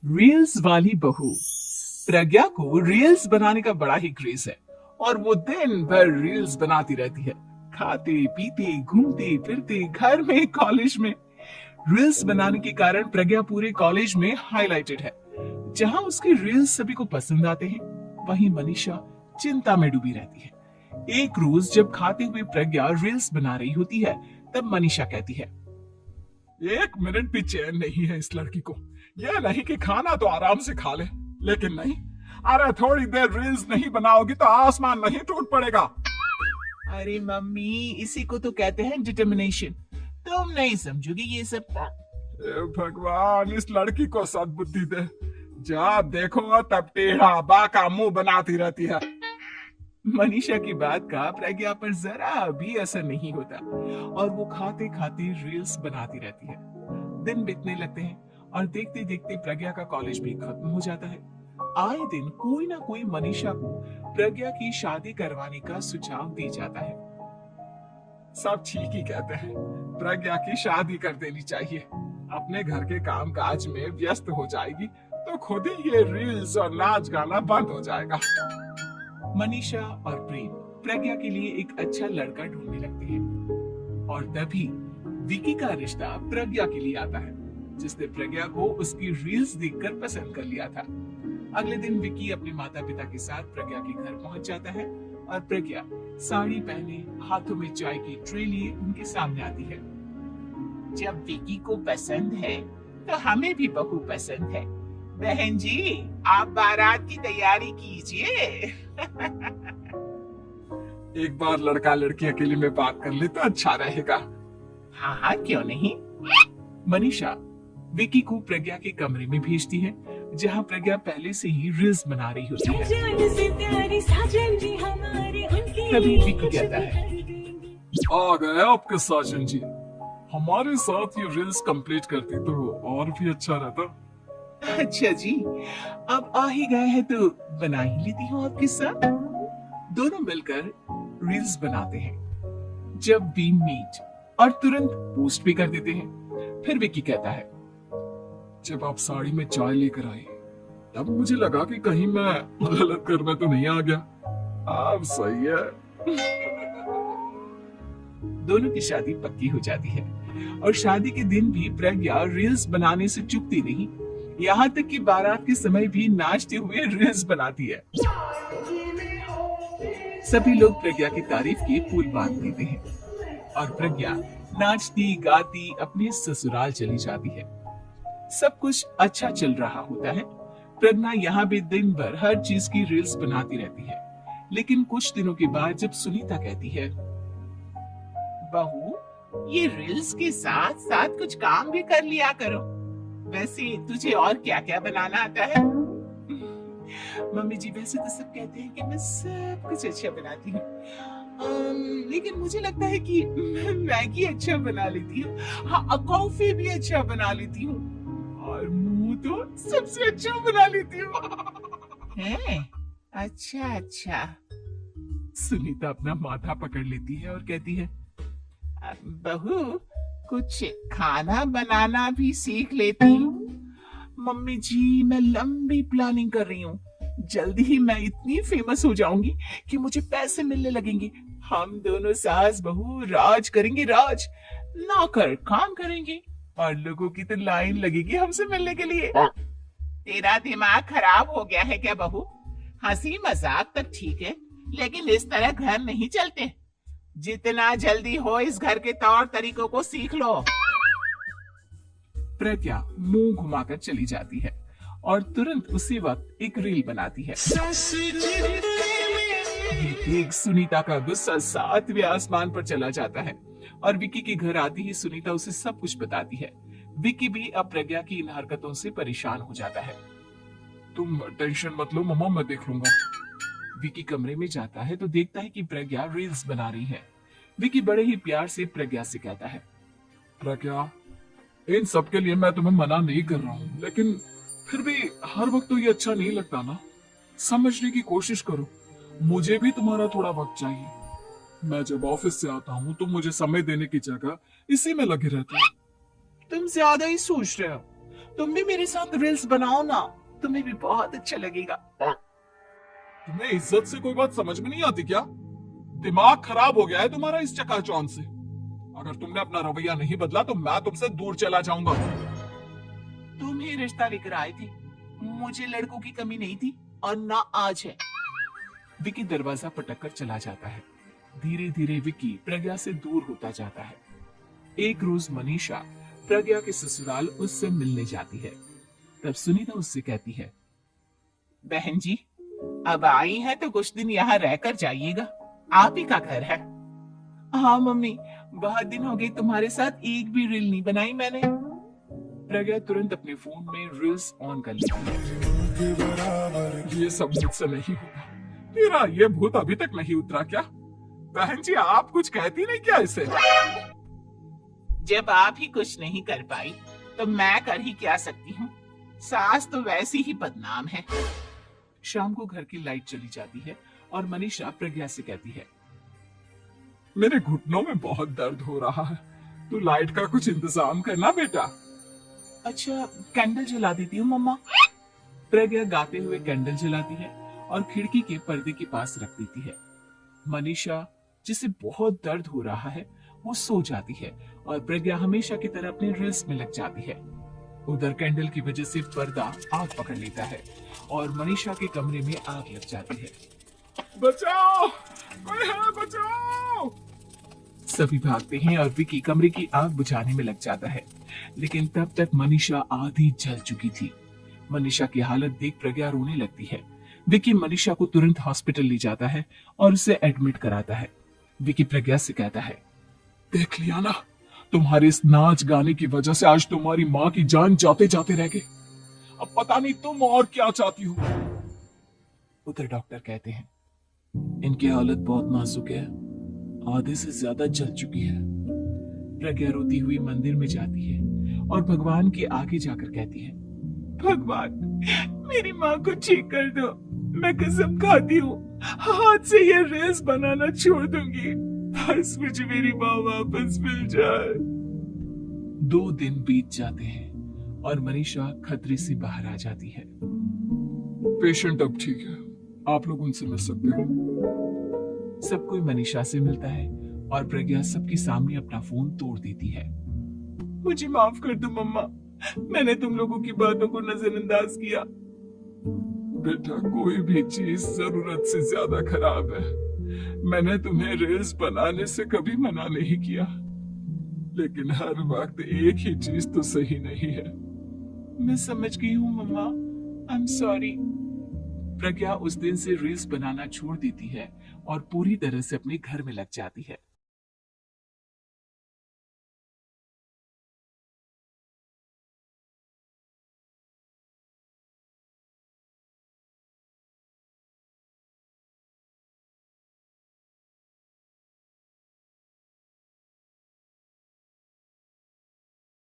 Reels वाली बहू। प्रज्ञा को रील्स बनाने का बड़ा ही क्रेज है और वो दिन भर रील्स बनाती रहती है। खाते पीते घूमते फिरते घर में कॉलेज में रील्स बनाने के कारण प्रज्ञा पूरे कॉलेज में हाईलाइटेड है। जहां उसके रील्स सभी को पसंद आते हैं, वहीं मनीषा चिंता में डूबी रहती है। एक रोज जब खाते हुए प्रज्ञा रील्स बना रही होती है, तब मनीषा कहती है, एक मिनट भी चैन नहीं है इस लड़की को। यह नहीं कि खाना तो आराम से खा ले, लेकिन नहीं, अरे थोड़ी देर रील्स नहीं बनाओगी तो आसमान नहीं टूट पड़ेगा। अरे मम्मी, इसी को तो कहते हैं डिटर्मिनेशन। तुम नहीं समझोगी ये सब। भगवान, इस लड़की को सद्बुद्धि दे। जब देखो तब टेढ़ा बाका मुंह बनाती रहती है। मनीषा की बात का प्रज्ञा पर जरा भी असर नहीं होता और वो खाते खाते रील्स बनाती रहती है। दिन बीतने लगते हैं और देखते देखते प्रज्ञा का कॉलेज भी खत्म हो जाता है। आए दिन कोई ना कोई मनीषा को प्रज्ञा की शादी करवाने का सुझाव दी जाता है। सब ठीक ही कहते हैं, प्रज्ञा की शादी कर देनी चाहिए। अपने घर के काम काज में व्यस्त हो जाएगी तो खुद ही ये रील्स और नाच गाना बंद हो जाएगा। मनीषा और प्रेम प्रज्ञा के लिए एक अच्छा लड़का ढूंढने लगते हैं और तभी विकी का रिश्ता प्रज्ञा के लिए आता है, जिसने प्रज्ञा को उसकी रील्स देखकर पसंद कर लिया था। अगले दिन विकी अपने माता पिता के साथ प्रज्ञा के घर पहुंच जाता है और प्रज्ञा साड़ी पहने हाथों में चाय की ट्रे लिए उनके सामने आती है। जब विकी को पसंद है तो हमें भी बहू पसंद है। बहन जी, आप बारात की तैयारी कीजिए। एक बार लड़का लड़की अकेले में बात कर ले तो अच्छा रहेगा। हाँ हाँ, क्यों नहीं। मनीषा विकी को प्रज्ञा के कमरे में भेजती है, जहाँ प्रज्ञा पहले से ही रील्स बना रही होती है। तभी विकी कहता है, आ गए आपके साजन जी। हमारे साथ ये रील्स कंप्लीट करती तो और भी अच्छा रहता। अच्छा जी, अब आ ही गए हैं तो बना ही लेती हूँ आपके साथ। दोनों मिलकर रील्स बनाते हैं। जब वी मीट और तुरंत पोस्ट भी कर देते हैं। फिर विकी कहता है, जब आप साड़ी में चाय लेकर आई तब मुझे लगा कि कहीं मैं गलत घर में तो नहीं आ गया। अब सही है। दोनों की शादी पक्की हो जाती है और शादी के दिन भी प्रज्ञा रील्स बनाने से चूकती नहीं। यहाँ तक कि बारात के समय भी नाचते हुए रील्स बनाती है। सभी लोग प्रज्ञा की तारीफ के पुल बांध देते हैं और प्रज्ञा नाचती गाती अपने ससुराल चली जाती है। सब कुछ अच्छा चल रहा होता है। प्रज्ञा यहाँ भी दिन भर हर चीज की रील्स बनाती रहती है। लेकिन कुछ दिनों के बाद जब सुनीता कहती है, बहू, ये रील्स के साथ साथ कुछ काम भी कर लिया करो। वैसे तुझे और क्या क्या बनाना आता है? मम्मी जी, वैसे तो सब कहते हैं कि मैं सब कुछ अच्छा बनाती हूँ, लेकिन मुझे लगता है कि मैं मैगी अच्छा बना लेती हूँ। हाँ, कॉफी भी अच्छा बना लेती हूँ और मुंह तो सबसे अच्छा बना लेती हूँ। हैं? अच्छा अच्छा। सुनीता अपना माथा पकड़ लेती है और कहती है, बहू, कुछ खाना बनाना भी सीख लेती। मम्मी जी, मैं लंबी प्लानिंग कर रही हूँ। जल्दी ही मैं इतनी फेमस हो जाऊंगी कि मुझे पैसे मिलने लगेंगे। हम दोनों सास बहू राज करेंगे, राज। नौकर काम करेंगे और लोगों की तो लाइन लगेगी हमसे मिलने के लिए। तेरा दिमाग खराब हो गया है क्या बहू? हंसी मजाक तक ठीक है, लेकिन इस तरह घर नहीं चलते। जितना जल्दी हो इस घर के तौर तरीकों को सीख लो। प्रज्ञा मुंह घुमाकर चली जाती है और तुरंत उसी वक्त एक रील बनाती है। ये देख सुनीता का गुस्सा 7वें आसमान पर चला जाता है और विकी के घर आती ही सुनीता उसे सब कुछ बताती है। विकी भी अब प्रज्ञा की इन हरकतों से परेशान हो जाता है। तुम टेंशन मत लो मम्मा, मैं देख लूंगा। विकी कमरे में जाता है तो देखता है कि प्रज्ञा रील्स बना रही है। विकी बड़े ही प्यार से प्रज्ञा से कहता है, प्रज्ञा, इन सब के लिए मैं तुम्हें मना नहीं कर रहा हूँ, लेकिन फिर भी हर वक्त तो ये अच्छा नहीं लगता ना। समझने की कोशिश करो, मुझे भी तुम्हारा थोड़ा वक्त चाहिए। मैं जब ऑफिस से आता हूँ तो मुझे समय देने की जगह इसी में लगे रहते हो। तुम ज्यादा ही सोच रहे हो। तुम भी मेरे साथ रील्स बनाओ ना, तुम्हें भी बहुत अच्छा लगेगा। तुम्हें इज्जत से कोई बात समझ में नहीं आती क्या? दिमाग खराब हो गया है तुम्हारा इस चकाचौंध से। अगर तुमने अपना रवैया नहीं बदला तो मैं तुमसे दूर चला जाऊंगा। तुम ही रिश्ता लेकर आए थे, मुझे लड़कों की कमी नहीं थी और ना आज है। विकी दरवाजा पटक कर चला जाता है। धीरे धीरे विकी प्रज्ञा से दूर होता जाता है। एक रोज मनीषा प्रज्ञा के ससुराल उससे मिलने जाती है। तब सुनीता उससे कहती है, बहन जी अब आई है तो कुछ दिन यहाँ रहकर जाइएगा, आप ही का घर है। हाँ मम्मी, बहुत दिन हो गए तुम्हारे साथ एक भी रील नहीं बनाई मैंने। प्रज्ञा तुरंत अपने फोन में रील्स ऑन कर लेती है। ये सब मुझसे नहीं होगा। तेरा ये भूत अभी तक नहीं उतरा क्या? बहन जी आप कुछ कहती नहीं क्या इसे? जब आप ही कुछ नहीं कर पाई तो मैं कर ही क्या सकती हूँ, सास तो वैसी ही बदनाम है। शाम को घर की लाइट चली जाती है और मनीषा प्रज्ञा से कहती है, मेरे घुटनों में बहुत दर्द हो रहा है, तू लाइट का कुछ इंतजाम करना बेटा। अच्छा कैंडल जला देती हूँ मम्मा। प्रज्ञा गाते हुए कैंडल जलाती है और खिड़की के पर्दे के पास रख देती है। मनीषा जिसे बहुत दर्द हो रहा है वो सो जाती है और प्रज्ञा हमेशा की तरह अपने रील्स में लग जाती है। उधर कैंडल की वजह से पर्दा आग पकड़ लेता है और मनीषा के कमरे में आग लग जाती है। बचाओ, कोई है बचाओ। सभी भागते हैं और विकी कमरे की आग बुझाने में लग जाता है, लेकिन तब तक मनीषा आधी जल चुकी थी। मनीषा की हालत देख प्रज्ञा रोने लगती है। विकी मनीषा को तुरंत हॉस्पिटल ले जाता है और उसे एडमिट कराता है। विकी प्रज्ञा से कहता है, देख लिया ना, तुम्हारे इस नाच गाने की वजह से आज तुम्हारी माँ की जान जाते जाते रह गई। अब पता नहीं तुम और क्या चाहती हो। उधर डॉक्टर कहते हैं, इनकी हालत बहुत नाजुक है, आधे से ज्यादा जल चुकी है। प्रज्ञा रोती हुई मंदिर में जाती है और भगवान के आगे जाकर कहती है, भगवान मेरी माँ को ठीक कर दो, मैं कसम खाती हूँ हाथ से ये रील्स बनाना छोड़ दूंगी, बस मुझे मेरी माँ वापस मिल जाए। 2 दिन बीत जाते हैं और मनीषा खतरे से बाहर आ जाती है। पेशेंट अब ठीक है, आप लोग उनसे मिल सकते हो। सब कोई मनीषा से मिलता है और प्रज्ञा सबके सामने अपना फोन तोड़ देती है। मुझे माफ कर दो मम्मा, मैंने तुम लोगों की बातों को नजरअंदाज किया। बेटा कोई भी चीज जरूरत से ज्यादा खराब है। मैंने तुम्हें रील्स बनाने से कभी मना नहीं किया, लेकिन हर वक्त एक ही चीज तो सही नहीं है। मैं समझ गई हूँ मम्मा, आई एम सॉरी। प्रज्ञा उस दिन से रील्स बनाना छोड़ देती है और पूरी तरह से अपने घर में लग जाती है।